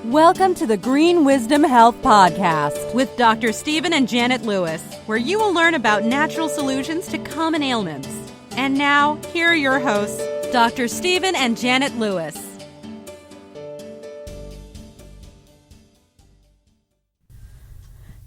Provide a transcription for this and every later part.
Welcome to the Green Wisdom Health Podcast with Dr. Stephen and Janet Lewis, where you will learn about natural solutions to common ailments. And now, here are your hosts, Dr. Stephen and Janet Lewis.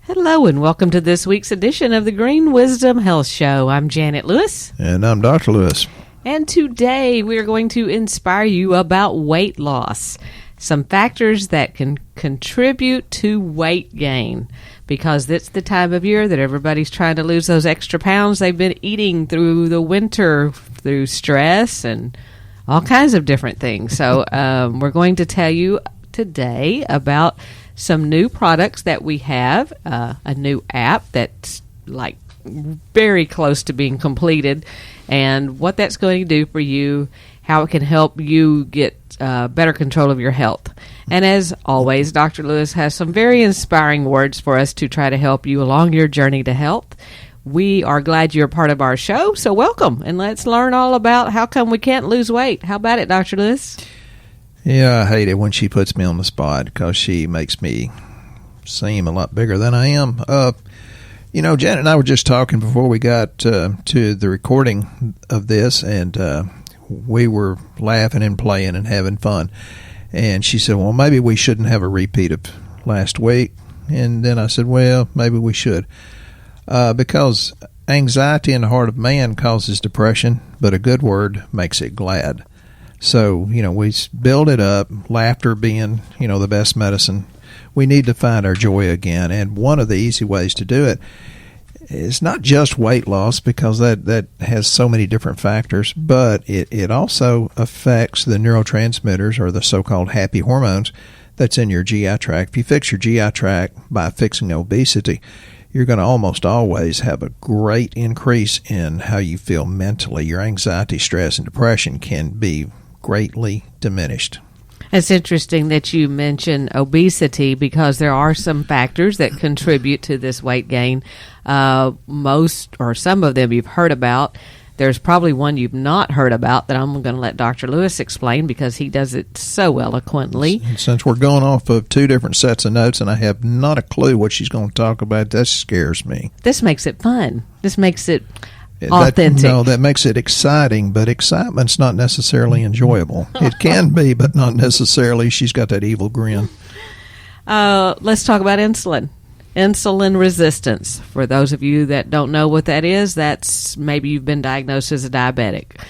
Hello and welcome to this week's edition of the Green Wisdom Health Show. I'm Janet Lewis. And I'm Dr. Lewis. And today we are going to inspire you about weight loss. Some factors that can contribute to weight gain, because it's the time of year that everybody's trying to lose those extra pounds they've been eating through the winter, through stress and all kinds of different things. So we're going to tell you today about some new products that we have, a new app that's like very close to being completed, and what that's going to do for you, how it can help you get better control of your health. And as always, Dr. Lewis has some very inspiring words for us to try to help you along your journey to health. We are glad you're part of our show, so welcome, and let's learn all about how come we can't lose weight. How about it, Dr. Lewis? Yeah, I hate it when she puts me on the spot because she makes me seem a lot bigger than I am. Janet and I were just talking before we got to the recording of this, and we were laughing and playing and having fun. And she said, well, maybe we shouldn't have a repeat of last week. And then I said, well, maybe we should. Because anxiety in the heart of man causes depression, but a good word makes it glad. So, we build it up, laughter being, the best medicine. We need to find our joy again. And one of the easy ways to do it is not just weight loss, because that has so many different factors, but it also affects the neurotransmitters, or the so-called happy hormones, that's in your GI tract. If you fix your GI tract by fixing obesity, you're going to almost always have a great increase in how you feel mentally. Your anxiety, stress, and depression can be greatly diminished. It's interesting that you mention obesity, because there are some factors that contribute to this weight gain. Most or some of them you've heard about. There's probably one you've not heard about that I'm going to let Dr. Lewis explain, because he does it so eloquently. Since we're going off of two different sets of notes and I have not a clue what she's going to talk about, that scares me. This makes it fun. This makes it authentic. That makes it exciting, but excitement's not necessarily enjoyable. It can be, but not necessarily. She's got that evil grin. Let's talk about insulin. Insulin resistance. For those of you that don't know what that is, that's maybe you've been diagnosed as a diabetic,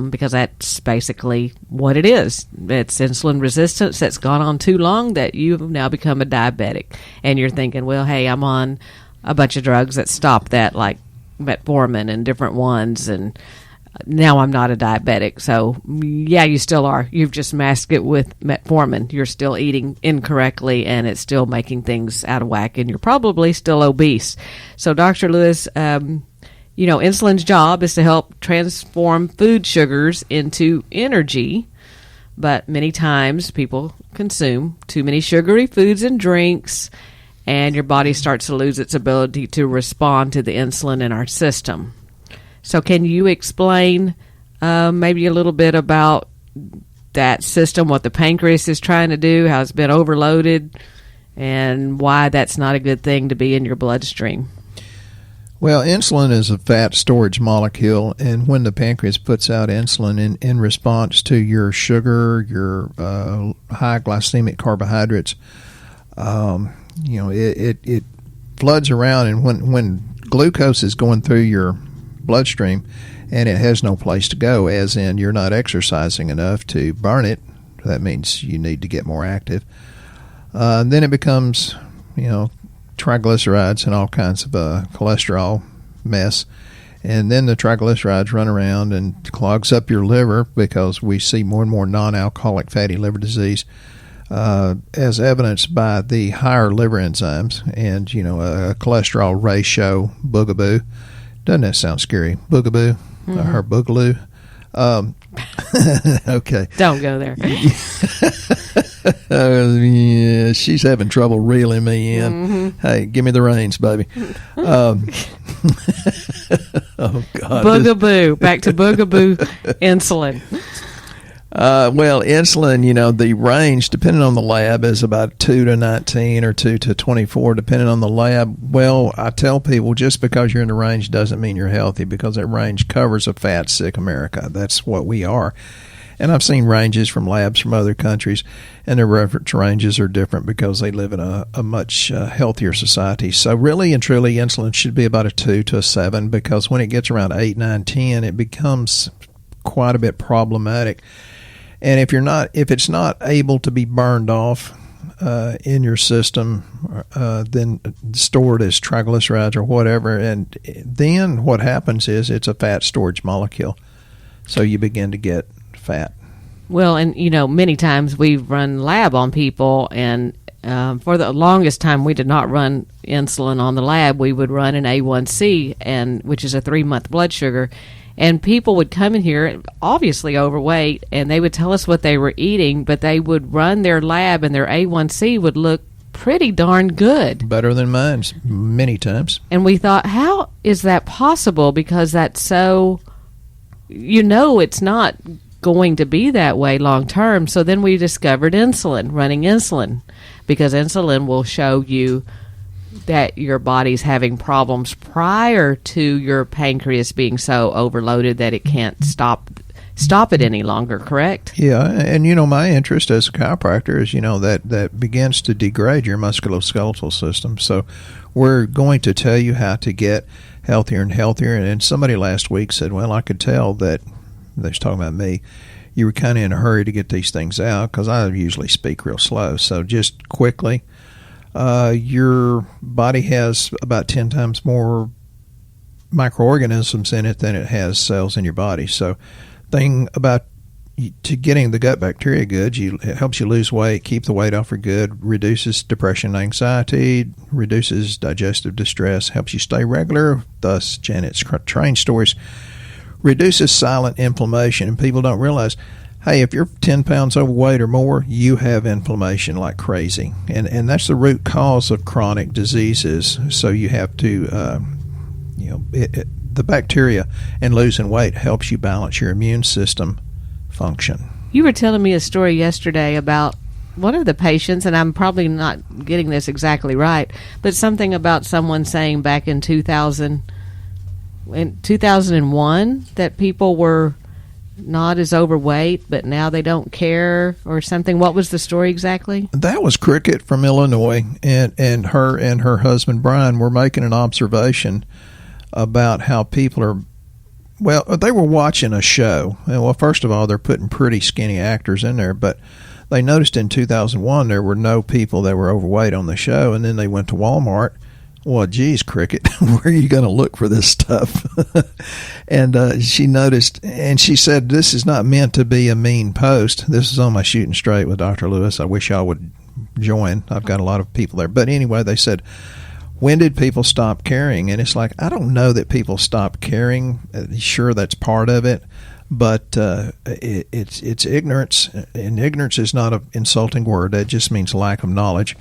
because that's basically what it is. It's insulin resistance that's gone on too long that you've now become a diabetic. And you're thinking, well, hey, I'm on a bunch of drugs that stop that, like metformin and different ones, and now I'm not a diabetic. So yeah, you still are. You've just masked it with metformin. You're still eating incorrectly, and it's still making things out of whack, and you're probably still obese. So Dr. Lewis, insulin's job is to help transform food sugars into energy, but many times people consume too many sugary foods and drinks, and your body starts to lose its ability to respond to the insulin in our system. So can you explain maybe a little bit about that system, what the pancreas is trying to do, how it's been overloaded, and why that's not a good thing to be in your bloodstream? Well, insulin is a fat storage molecule, and when the pancreas puts out insulin in response to your sugar, your high glycemic carbohydrates, it floods around, and when glucose is going through your bloodstream and it has no place to go, as in you're not exercising enough to burn it, that means you need to get more active, then it becomes triglycerides and all kinds of cholesterol mess, and then the triglycerides run around and clogs up your liver, because we see more and more non-alcoholic fatty liver disease, as evidenced by the higher liver enzymes and a cholesterol ratio boogaboo. Doesn't that sound scary? Boogaboo, her boogaloo. Okay. Don't go there. Yeah, she's having trouble reeling me in. Mm-hmm. Hey, give me the reins, baby. Oh, God. Boogaboo. Back to boogaboo insulin. Well, insulin, the range, depending on the lab, is about 2 to 19 or 2 to 24, depending on the lab. Well, I tell people just because you're in the range doesn't mean you're healthy, because that range covers a fat, sick America. That's what we are. And I've seen ranges from labs from other countries, and their reference ranges are different because they live in a much healthier society. So really and truly, insulin should be about a 2 to a 7, because when it gets around 8, 9, 10, it becomes quite a bit problematic. And if it's not able to be burned off in your system, then stored as triglycerides or whatever, and then what happens is it's a fat storage molecule. So you begin to get fat. Well, and many times we've run lab on people, and for the longest time we did not run insulin on the lab. We would run an A1C, which is a 3-month blood sugar. And people would come in here, obviously overweight, and they would tell us what they were eating, but they would run their lab, and their A1C would look pretty darn good. Better than mine, many times. And we thought, how is that possible? Because that's so, it's not going to be that way long term. So then we discovered running insulin, because insulin will show you that your body's having problems prior to your pancreas being so overloaded that it can't stop it any longer, correct? Yeah, and my interest as a chiropractor is, that begins to degrade your musculoskeletal system. So we're going to tell you how to get healthier and healthier. And somebody last week said, well, I could tell that, they was talking about me, you were kind of in a hurry to get these things out, because I usually speak real slow. So just quickly, your body has about 10 times more microorganisms in it than it has cells in your body. So thing about to getting the gut bacteria good, it helps you lose weight, keep the weight off for good, reduces depression and anxiety, reduces digestive distress, helps you stay regular, thus Janet's train stories, reduces silent inflammation. And people don't realize, hey, if you're 10 pounds overweight or more, you have inflammation like crazy. And that's the root cause of chronic diseases. So you have to, the bacteria and losing weight helps you balance your immune system function. You were telling me a story yesterday about one of the patients, and I'm probably not getting this exactly right, but something about someone saying back in 2001 that people were not as overweight, but now they don't care or something. What was the story exactly? That was Cricket from Illinois, and her husband Brian were making an observation about how people are, well, they were watching a show. And well, first of all, they're putting pretty skinny actors in there, but they noticed in 2001 there were no people that were overweight on the show. And then they went to Walmart. Well, geez, Cricket, where are you going to look for this stuff? And she noticed, and she said, this is not meant to be a mean post. This is on my Shooting Straight with Dr. Lewis. I wish y'all would join. I've got a lot of people there. But anyway, they said, when did people stop caring? And it's like, I don't know that people stop caring. Sure, that's part of it. But it's ignorance. And ignorance is not an insulting word. That just means lack of knowledge.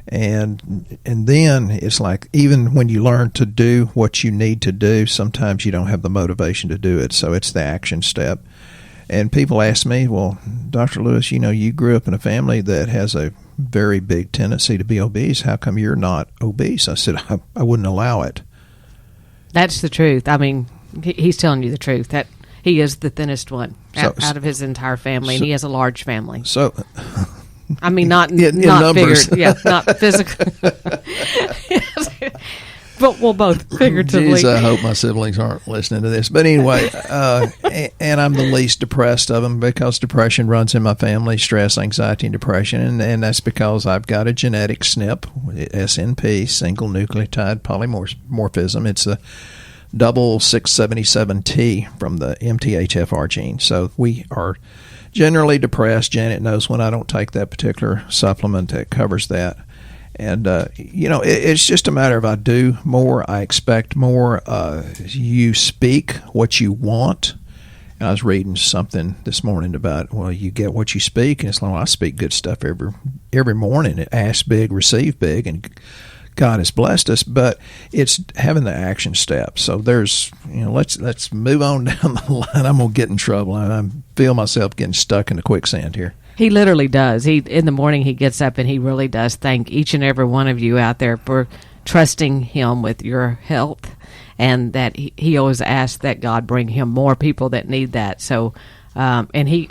And then it's like, even when you learn to do what you need to do, sometimes you don't have the motivation to do it. So it's the action step. And people ask me, well, Dr. Lewis, you grew up in a family that has a very big tendency to be obese. How come you're not obese? I said, I wouldn't allow it. That's the truth. I mean, he's telling you the truth. That he is the thinnest one out of his entire family, and he has a large family. So... I mean, not numbers. Not physical. But we'll both figuratively. Jeez, I hope my siblings aren't listening to this. But anyway, and I'm the least depressed of them, because depression runs in my family, stress, anxiety, and depression. And that's because I've got a genetic SNP, SNP, single nucleotide polymorphism. It's a double 677T from the MTHFR gene. So we are generally depressed. Janet knows when I don't take that particular supplement that covers that. And, it's just a matter of I do more, I expect more. You speak what you want. And I was reading something this morning about, well, you get what you speak. And it's like, well, I speak good stuff every morning. Ask big, receive big. And God has blessed us, but it's having the action steps. So there's, let's move on down the line. I'm going to get in trouble. I feel myself getting stuck in the quicksand here. He literally does. In the morning he gets up and he really does thank each and every one of you out there for trusting him with your health, and that he always asks that God bring him more people that need that. So, and he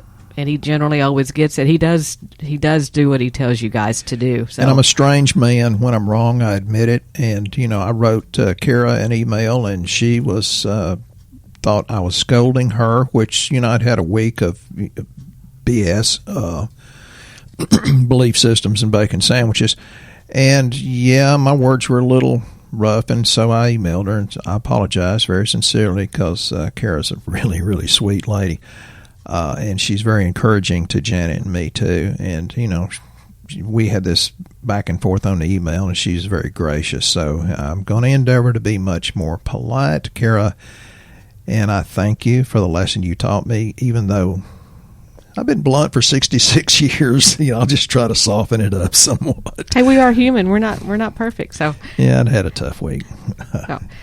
generally always gets it. He does do what he tells you guys to do. So. And I'm a strange man. When I'm wrong, I admit it. And, I wrote Kara an email, and she was thought I was scolding her, which, I'd had a week of BS, belief systems and bacon sandwiches. And, my words were a little rough, and so I emailed her, and I apologize very sincerely because Kara's a really, really sweet lady. And she's very encouraging to Janet and me, too. And, we had this back and forth on the email, and she's very gracious. So I'm going to endeavor to be much more polite, Kara. And I thank you for the lesson you taught me, even though I've been blunt for 66 years. I'll just try to soften it up somewhat. Hey, we are human. We're not perfect. So yeah, I'd had a tough week.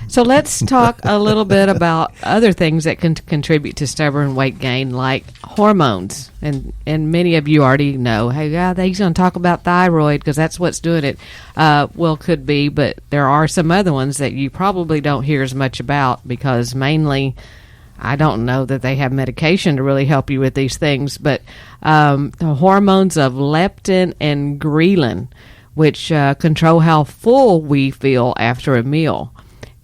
So let's talk a little bit about other things that can contribute to stubborn weight gain, like hormones. And many of you already know, hey, he's going to talk about thyroid because that's what's doing it. Well, could be, but there are some other ones that you probably don't hear as much about because mainly I don't know that they have medication to really help you with these things, but the hormones of leptin and ghrelin, which control how full we feel after a meal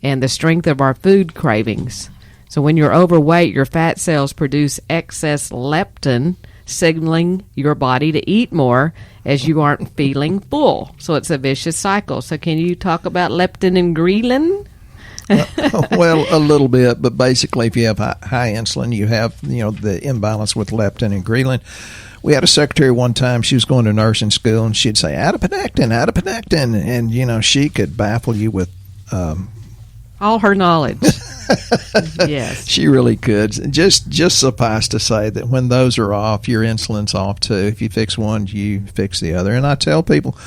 and the strength of our food cravings. So when you're overweight, your fat cells produce excess leptin, signaling your body to eat more as you aren't feeling full. So it's a vicious cycle. So can you talk about leptin and ghrelin? Well, a little bit, but basically if you have high insulin, you have, the imbalance with leptin and ghrelin. We had a secretary one time, she was going to nursing school, and she'd say, adiponectin, and, she could baffle you with all her knowledge. Yes. She really could. Just suffice to say that when those are off, your insulin's off too. If you fix one, you fix the other. And I tell people,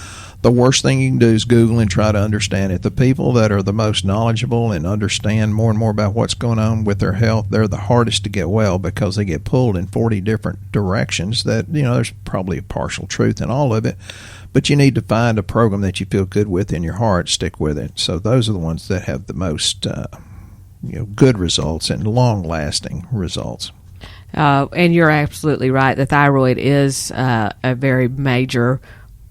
the worst thing you can do is Google and try to understand it. The people that are the most knowledgeable and understand more and more about what's going on with their health, they're the hardest to get well because they get pulled in 40 different directions that, there's probably a partial truth in all of it. But you need to find a program that you feel good with in your heart, stick with it. So those are the ones that have the most good results and long-lasting results. And you're absolutely right. The thyroid is a very major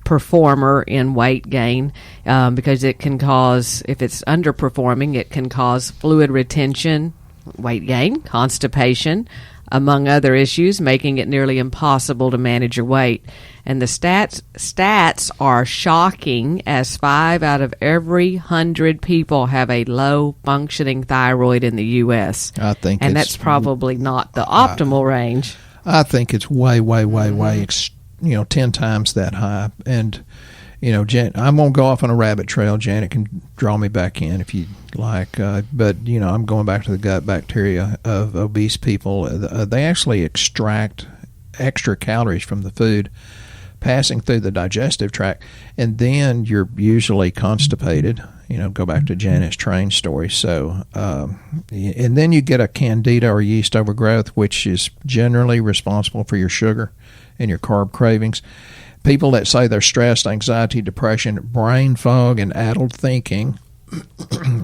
performer in weight gain because it can cause, if it's underperforming, it can cause fluid retention, weight gain, constipation, among other issues, making it nearly impossible to manage your weight. And the stats are shocking, as 5 out of every 100 people have a low-functioning thyroid in the U.S. I think, and that's probably not the optimal range. I think it's way, 10 times that high. And, I'm going to go off on a rabbit trail. Janet can draw me back in if you like. But, I'm going back to the gut bacteria of obese people. They actually extract extra calories from the food passing through the digestive tract, and then you're usually constipated. Go back to Janet's train story. So, and then you get a candida or yeast overgrowth, which is generally responsible for your sugar and your carb cravings. People that say they're stressed, anxiety, depression, brain fog, and addled thinking,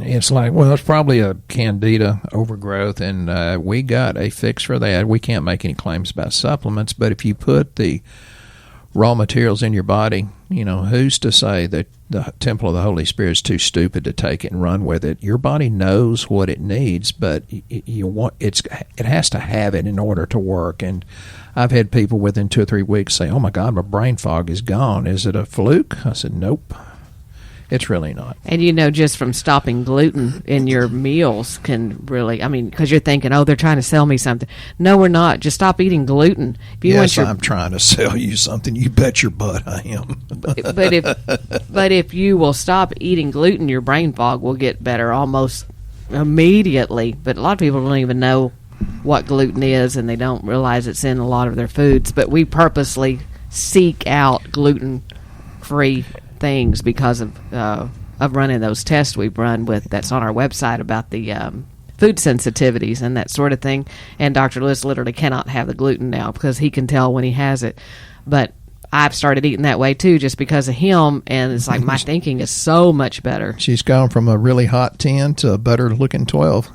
it's like, well, it's probably a candida overgrowth, and we got a fix for that. We can't make any claims about supplements, but if you put the raw materials in your body, who's to say that the temple of the Holy Spirit is too stupid to take it and run with it? Your body knows what it needs, but it has to have it in order to work. And I've had people within 2 or 3 weeks say, oh my God, my brain fog is gone. Is it a fluke? I said, nope. It's really not. And just from stopping gluten in your meals can really, because you're thinking, oh, they're trying to sell me something. No, we're not. Just stop eating gluten. Yes, I'm trying to sell you something. You bet your butt I am. But if you will stop eating gluten, your brain fog will get better almost immediately. But a lot of people don't even know what gluten is, and they don't realize it's in a lot of their foods. But we purposely seek out gluten-free things because of of running those tests we've run with that's on our website about the food sensitivities and that sort of thing. And Dr. Lewis literally cannot have the gluten now because he can tell when he has it. But I've started eating that way too, just because of him, and it's like my thinking is so much better. She's gone from a really hot 10 to a better looking 12.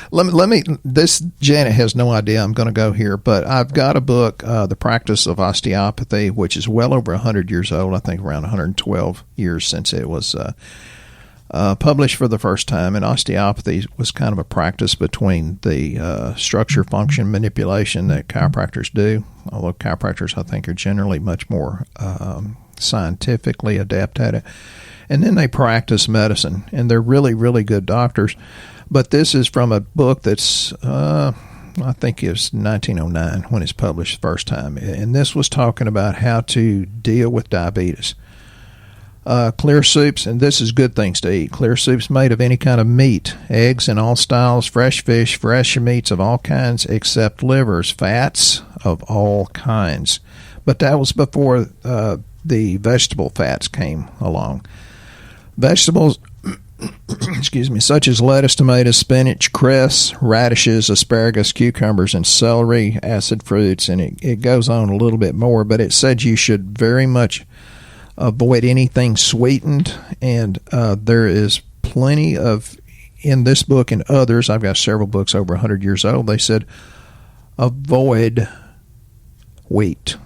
Let me. This Janet has no idea I'm going to go here, but I've got a book, The Practice of Osteopathy, which is well over 100 years old. I think around 112 years since it was published for the first time. And osteopathy was kind of a practice between the structure function manipulation that chiropractors do, although chiropractors I think are generally much more scientifically adept at it. And then they practice medicine, and they're really, really good doctors. But this is from a book that's, I think it was 1909 when it's published the first time. And this was talking about how to deal with diabetes. Clear soups, and this is good things to eat. Clear soups made of any kind of meat, eggs in all styles, fresh fish, fresh meats of all kinds except livers, fats of all kinds. But that was before the vegetable fats came along. Vegetables, excuse me, such as lettuce, tomatoes, spinach, cress, radishes, asparagus, cucumbers, and celery, acid fruits, and it goes on a little bit more, but it said you should very much avoid anything sweetened, and there is plenty of, in this book and others, I've got several books over 100 years old, they said avoid wheat,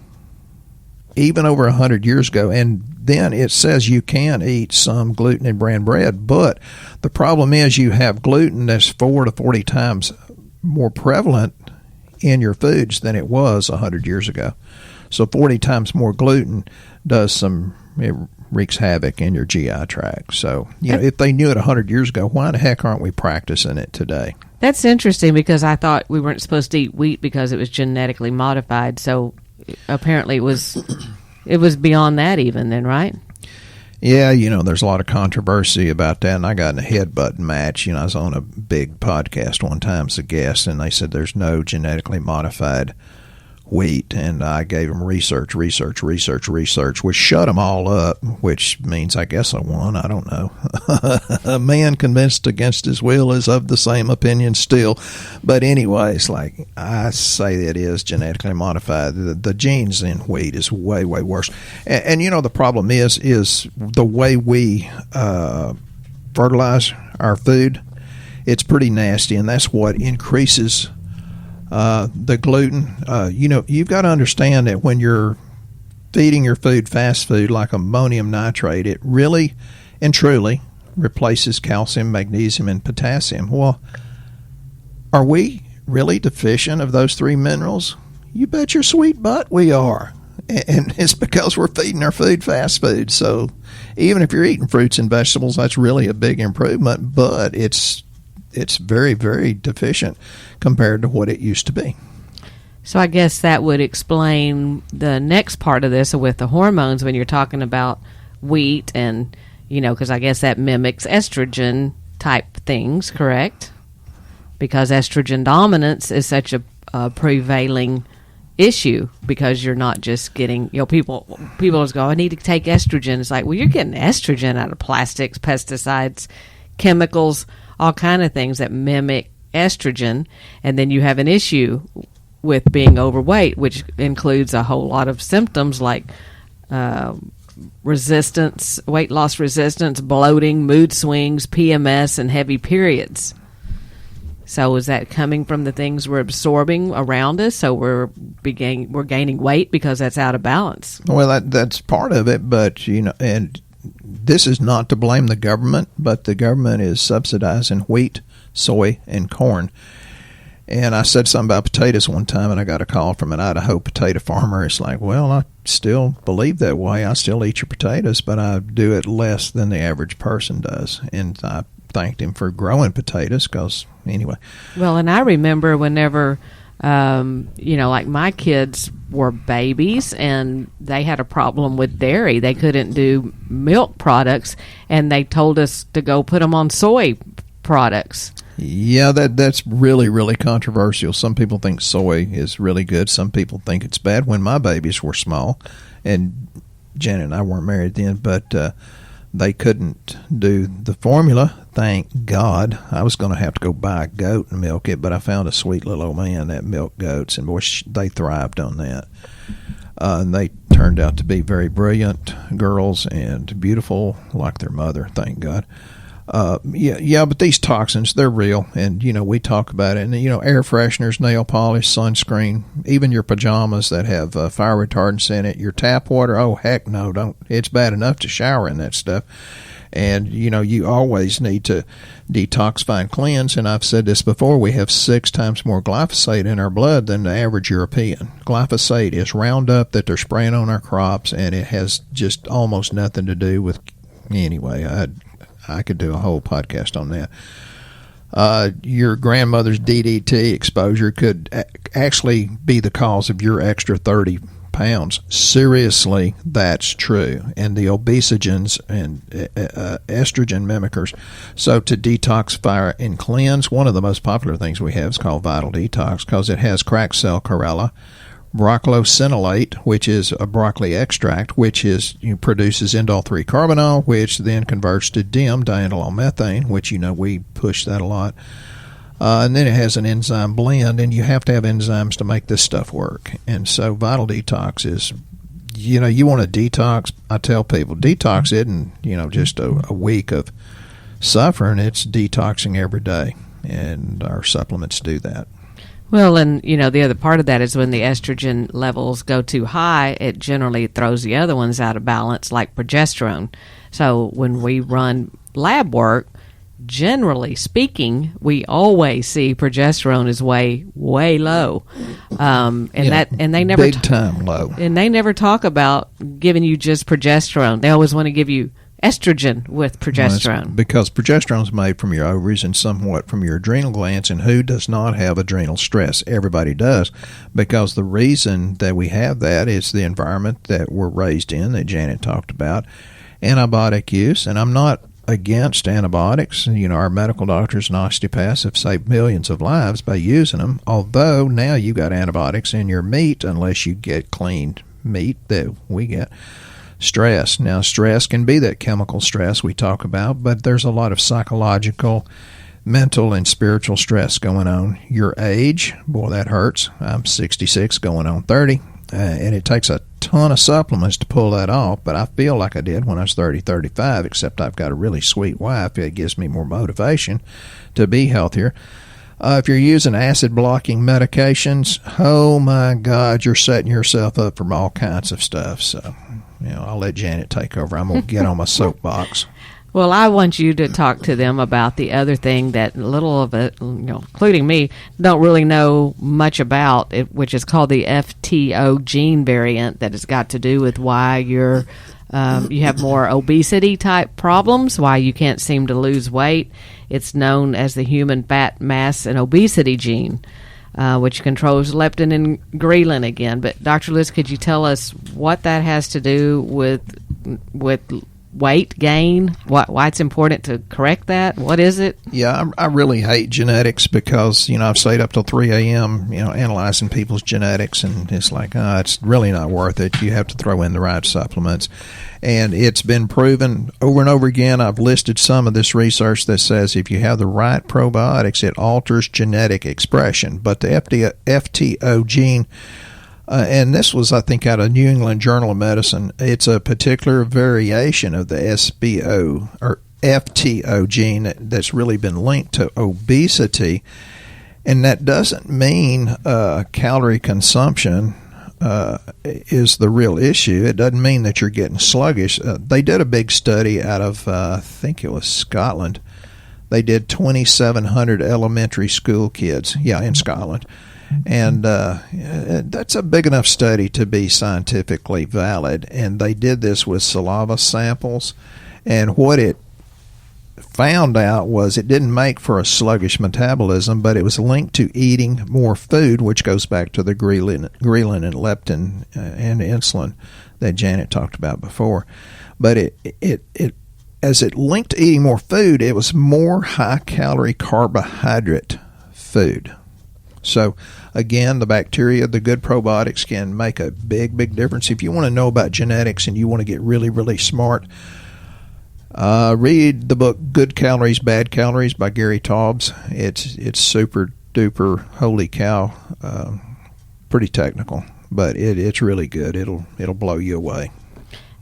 even over 100 years ago. And then it says you can eat some gluten and bran bread, but the problem is you have gluten that's 4 to 40 times more prevalent in your foods than it was 100 years ago. So 40 times more gluten it wreaks havoc in your GI tract. So, if they knew it 100 years ago, why the heck aren't we practicing it today? That's interesting, because I thought we weren't supposed to eat wheat because it was genetically modified. So apparently it was beyond that even then, right? Yeah, there's a lot of controversy about that, and I got in a headbutt match. I was on a big podcast one time as a guest, and they said there's no genetically modified wheat, and I gave them research, which shut them all up, which means I guess I won. I don't know. A man convinced against his will is of the same opinion still. But anyways, like I say, it is genetically modified. The genes in wheat is way, way worse. And the problem is the way we fertilize our food, it's pretty nasty, and that's what increases the gluten. You've got to understand that when you're feeding your food fast food like ammonium nitrate, it really and truly replaces calcium, magnesium, and potassium. Well, are we really deficient of those three minerals? You bet your sweet butt we are. And it's because we're feeding our food fast food. So even if you're eating fruits and vegetables, that's really a big improvement, but it's very, very deficient compared to what it used to be. So I guess that would explain the next part of this with the hormones when you're talking about wheat and, because I guess that mimics estrogen type things, correct? Because estrogen dominance is such a prevailing issue, because you're not just getting, people just go, I need to take estrogen. It's like, well, you're getting estrogen out of plastics, pesticides, chemicals, all kind of things that mimic estrogen, and then you have an issue with being overweight, which includes a whole lot of symptoms like resistance, weight loss resistance, bloating, mood swings, PMS, and heavy periods. So is that coming from the things we're absorbing around us? So we're gaining weight because that's out of balance. Well, that's part of it, but and this is not to blame the government, but the government is subsidizing wheat, soy, and corn. And I said something about potatoes one time, and I got a call from an Idaho potato farmer. It's like, well, I still believe that way. I still eat your potatoes, but I do it less than the average person does. And I thanked him for growing potatoes because, anyway. Well, and I remember whenever, like my kids were babies and they had a problem with dairy. They couldn't do milk products, and they told us to go put them on soy products. Yeah, that's really, really controversial. Some people think soy is really good. Some people think it's bad. When my babies were small, and Janet and I weren't married then, but They couldn't do the formula. Thank God. I was going to have to go buy a goat and milk it, but I found a sweet little old man that milked goats, and boy, they thrived on that. And they turned out to be very brilliant girls and beautiful like their mother, thank God. But these toxins, they're real, and, we talk about it. And, air fresheners, nail polish, sunscreen, even your pajamas that have fire retardants in it, your tap water, oh, heck no, don't. It's bad enough to shower in that stuff. And, you always need to detoxify and cleanse. And I've said this before, we have 6 times more glyphosate in our blood than the average European. Glyphosate is Roundup that they're spraying on our crops, and it has just almost nothing to do with, anyway, I could do a whole podcast on that. Your grandmother's DDT exposure could actually be the cause of your extra 30 pounds. Seriously, that's true. And the obesogens and estrogen mimickers. So to detoxify and cleanse, one of the most popular things we have is called Vital Detox because it has cracked cell chlorella, broccosinolate, which is a broccoli extract, which produces indole 3-carbinol, which then converts to DIM, diindolylmethane, methane, which we push that a lot. And then it has an enzyme blend, and you have to have enzymes to make this stuff work. And so Vital Detox is, you want to detox. I tell people, detox isn't, just a week of suffering. It's detoxing every day, and our supplements do that. Well, and, the other part of that is when the estrogen levels go too high, it generally throws the other ones out of balance, like progesterone. So when we run lab work, generally speaking, we always see progesterone is way, way low. And they never big time low. And they never talk about giving you just progesterone. They always want to give you estrogen with progesterone. Well, because progesterone is made from your ovaries and somewhat from your adrenal glands, and who does not have adrenal stress? Everybody does, because the reason that we have that is the environment that we're raised in that Janet talked about, antibiotic use, and I'm not against antibiotics. Our medical doctors and osteopaths have saved millions of lives by using them, although now you got antibiotics in your meat unless you get clean meat that we get. Stress. Now, stress can be that chemical stress we talk about, but there's a lot of psychological, mental, and spiritual stress going on. Your age, boy, that hurts. I'm 66 going on 30, and it takes a ton of supplements to pull that off, but I feel like I did when I was 30, 35, except I've got a really sweet wife that gives me more motivation to be healthier. If you're using acid-blocking medications, oh, my God, you're setting yourself up for all kinds of stuff, so... I'll let Janet take over. I'm going to get on my soapbox. Well, I want you to talk to them about the other thing that little of it, including me, don't really know much about, which is called the FTO gene variant that has got to do with why you have more obesity-type problems, why you can't seem to lose weight. It's known as the human fat mass and obesity gene. Which controls leptin and ghrelin again. But Dr. Lewis, could you tell us what that has to do with weight gain? Why it's important to correct that? What is it? Yeah, I really hate genetics because, I've stayed up till 3 a.m., analyzing people's genetics, and it's like, it's really not worth it. You have to throw in the right supplements. And it's been proven over and over again. I've listed some of this research that says if you have the right probiotics, it alters genetic expression. But the FTO gene, and this was, I think, out of New England Journal of Medicine, it's a particular variation of the SBO or FTO gene that's really been linked to obesity. And that doesn't mean calorie consumption is the real issue. It doesn't mean that you're getting sluggish. They did a big study out of, I think it was Scotland. They did 2,700 elementary school kids, in Scotland. And that's a big enough study to be scientifically valid. And they did this with saliva samples. And what it found out was it didn't make for a sluggish metabolism, but it was linked to eating more food, which goes back to the ghrelin and leptin and insulin that Janet talked about before. But it as it linked to eating more food, it was more high-calorie carbohydrate food. So, again, the bacteria, the good probiotics can make a big, big difference. If you want to know about genetics and you want to get really, really smart, Read the book Good Calories, Bad Calories by Gary Taubes. It's super duper, holy cow, pretty technical, but it's really good. It'll blow you away.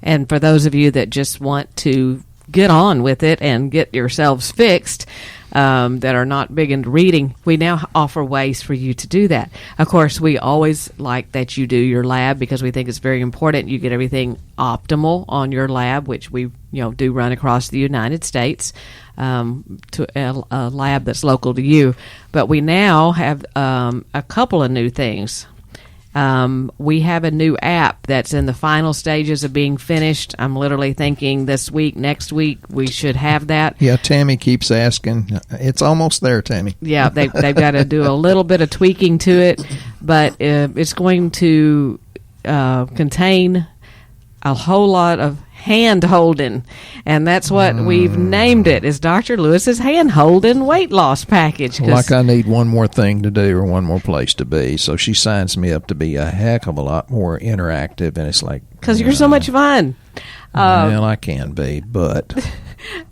And for those of you that just want to get on with it and get yourselves fixed, that are not big into reading, we now offer ways for you to do that. Of course, we always like that you do your lab because we think it's very important you get everything optimal on your lab, which we do run across the United States, to a lab that's local to you. But we now have a couple of new things. We have a new app that's in the final stages of being finished. I'm literally thinking this week, next week, we should have that. Yeah, Tammy keeps asking. It's almost there, Tammy. Yeah, they've got to do a little bit of tweaking to it, but it's going to contain a whole lot of hand-holding, and that's what we've named it, is Dr. Lewis's hand-holding weight loss package. Like I need one more thing to do or one more place to be, so she signs me up to be a heck of a lot more interactive, and it's like... Because you're so much fun. Well, I can be, but...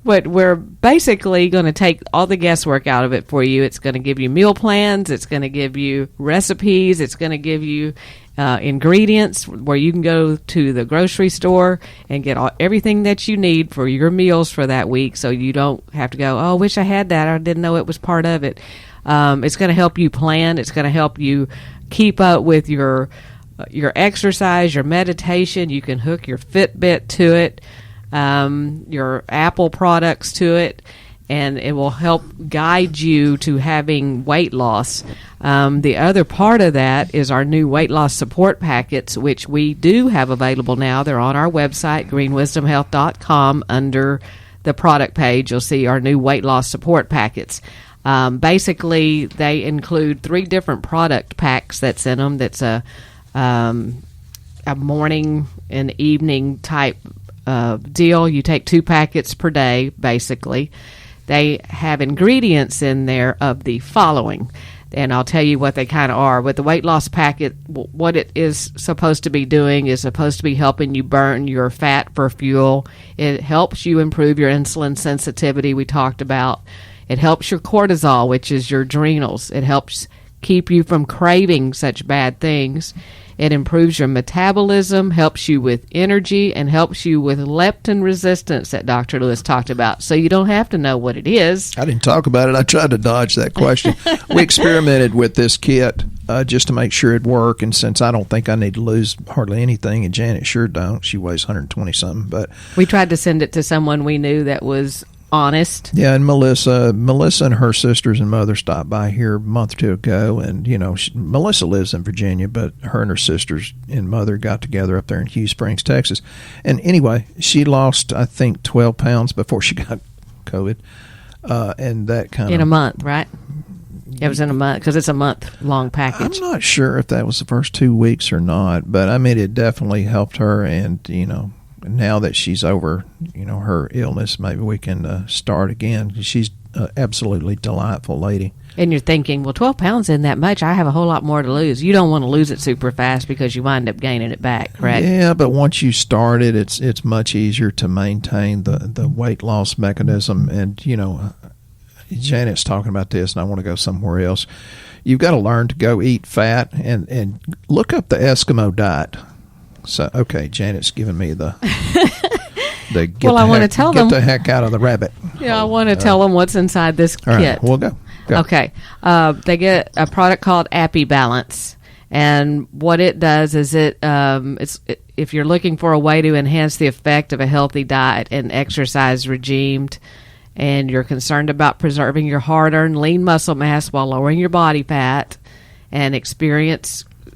But we're basically going to take all the guesswork out of it for you. It's going to give you meal plans. It's going to give you recipes. It's going to give you ingredients where you can go to the grocery store and get everything that you need for your meals for that week, so you don't have to go, oh, I wish I had that. I didn't know it was part of it. It's going to help you plan. It's going to help you keep up with your exercise, your meditation. You can hook your Fitbit to it, your Apple products to it, and it will help guide you to having weight loss. The other part of that is our new weight loss support packets, which we do have available now. They're on our website, greenwisdomhealth.com. Under the product page, you'll see our new weight loss support packets. Basically, they include 3 different product packs that's in them. That's a morning and evening type deal. You take 2 packets per day, basically. They have ingredients in there of the following, and I'll tell you what they kind of are. With the weight loss packet, what it is supposed to be doing is supposed to be helping you burn your fat for fuel. It helps you improve your insulin sensitivity, we talked about. It helps your cortisol, which is your adrenals. It helps keep you from craving such bad things. It improves your metabolism, helps you with energy, and helps you with leptin resistance that Dr. Lewis talked about. So you don't have to know what it is. I didn't talk about it. I tried to dodge that question. We experimented with this kit just to make sure it'd work, and since I don't think I need to lose hardly anything, and Janet sure don't. She weighs 120-something. But we tried to send it to someone we knew that was honest. Yeah, and Melissa and her sisters and mother stopped by here a month or 2 ago, and Melissa lives in Virginia, but her and her sisters and mother got together up there in Hugh Springs, Texas. And anyway, she lost, I think, 12 pounds before she got COVID, and that kind of... In a month, right? It was in a month, because it's a month-long package. I'm not sure if that was the first 2 weeks or not, but I mean, it definitely helped her, and now that she's over, her illness, maybe we can start again. She's an absolutely delightful lady. And you're thinking, well, 12 pounds isn't that much. I have a whole lot more to lose. You don't want to lose it super fast because you wind up gaining it back, correct? Yeah, but once you start it, it's much easier to maintain the weight loss mechanism. And, Janet's talking about this, and I want to go somewhere else. You've got to learn to go eat fat and look up the Eskimo diet. So, okay, Janet's giving me the get the heck out of the rabbit. Yeah, I want to tell them what's inside this kit. All right, we'll go. Okay. They get a product called Appy Balance, and what it does is if you're looking for a way to enhance the effect of a healthy diet and exercise regime, and you're concerned about preserving your hard-earned lean muscle mass while lowering your body fat, and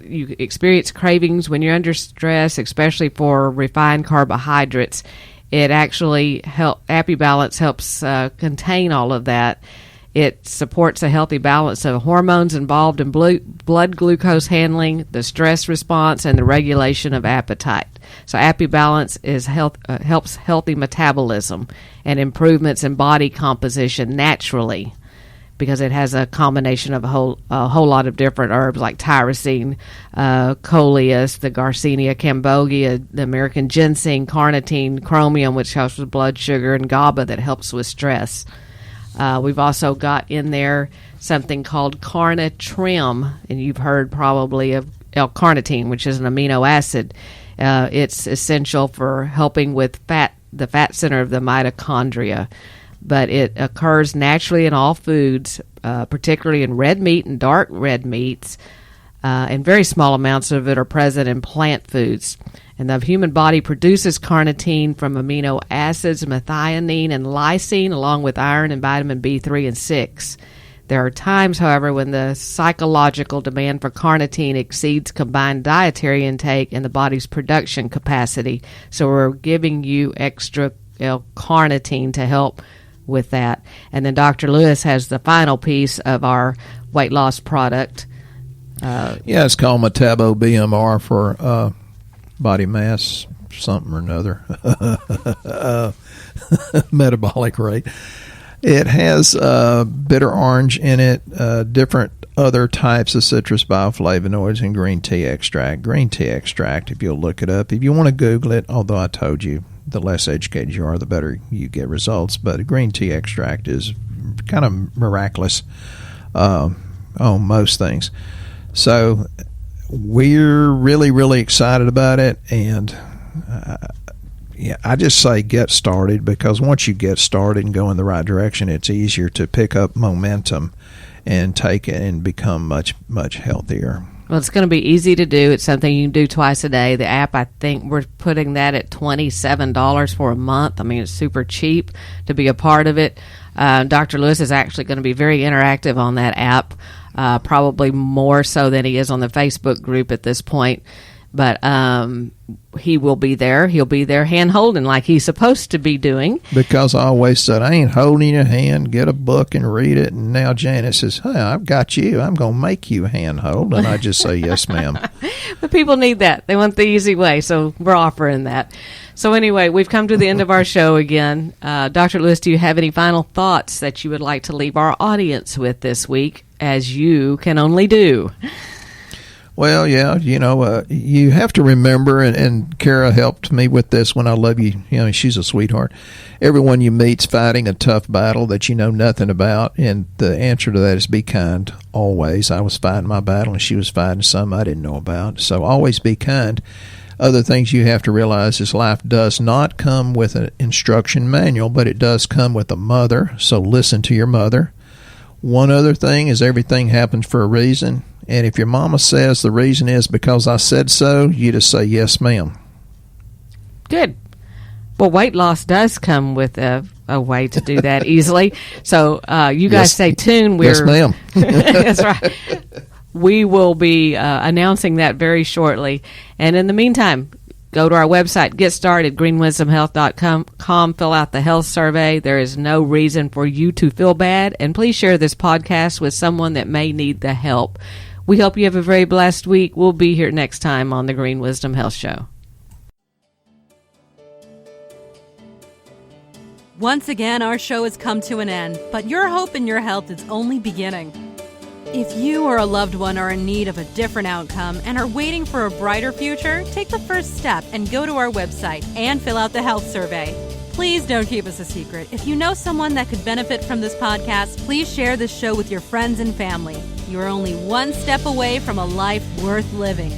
you experience cravings when you're under stress, especially for refined carbohydrates, it actually Appy Balance helps contain all of that. It supports a healthy balance of hormones involved in blood glucose handling, the stress response, and the regulation of appetite. So Appy Balance helps healthy metabolism and improvements in body composition naturally, because it has a combination of a whole lot of different herbs like tyrosine, coleus, the Garcinia cambogia, the American ginseng, carnitine, chromium, which helps with blood sugar, and GABA that helps with stress. We've also got in there something called carnitrim, and you've heard probably of L-carnitine, which is an amino acid. It's essential for helping with the fat center of the mitochondria, but it occurs naturally in all foods, particularly in red meat and dark red meats, and very small amounts of it are present in plant foods. And the human body produces carnitine from amino acids, methionine and lysine, along with iron and vitamin B3 and 6. There are times, however, when the psychological demand for carnitine exceeds combined dietary intake and the body's production capacity. So we're giving you extra L-carnitine to help with that. And then Dr. Lewis has the final piece of our weight loss product. It's called Metabo BMR for body mass something or another. Metabolic rate. It has bitter orange in it, different other types of citrus bioflavonoids, and green tea extract. Green tea extract, if you'll look it up. If you want to Google it, although I told you, the less educated you are, the better you get results. But green tea extract is kind of miraculous on most things. So we're really, really excited about it. And I just say get started, because once you get started and go in the right direction, it's easier to pick up momentum and take it and become much, much healthier. Well, it's going to be easy to do. It's something you can do twice a day. The app, I think we're putting that at $27 for a month. I mean, it's super cheap to be a part of it. Dr. Lewis is actually going to be very interactive on that app, probably more so than he is on the Facebook group at this point. But he will be there. He'll be there hand-holding like he's supposed to be doing. Because I always said, I ain't holding your hand. Get a book and read it. And now Janet says, hey, I've got you. I'm going to make you hand-hold. And I just say, yes, ma'am. But people need that. They want the easy way, so we're offering that. So anyway, we've come to the end of our show again. Dr. Lewis, do you have any final thoughts that you would like to leave our audience with this week, as you can only do? Well, yeah, you have to remember, and Kara helped me with this when I love you. She's a sweetheart. Everyone you meet's fighting a tough battle that you know nothing about, and the answer to that is be kind, always. I was fighting my battle, and she was fighting some I didn't know about, so always be kind. Other things you have to realize is life does not come with an instruction manual, but it does come with a mother, so listen to your mother. One other thing is everything happens for a reason. And if your mama says the reason is because I said so, you just say, yes, ma'am. Good. Well, weight loss does come with a way to do that easily. So you guys stay tuned. Yes, ma'am. That's right. We will be announcing that very shortly. And in the meantime, go to our website, get started, greenwisdomhealth.com, fill out the health survey. There is no reason for you to feel bad. And please share this podcast with someone that may need the help. We hope you have a very blessed week. We'll be here next time on the Green Wisdom Health Show. Once again, our show has come to an end, but your hope in your health is only beginning. If you or a loved one are in need of a different outcome and are waiting for a brighter future, take the first step and go to our website and fill out the health survey. Please don't keep us a secret. If you know someone that could benefit from this podcast, please share this show with your friends and family. You are only one step away from a life worth living.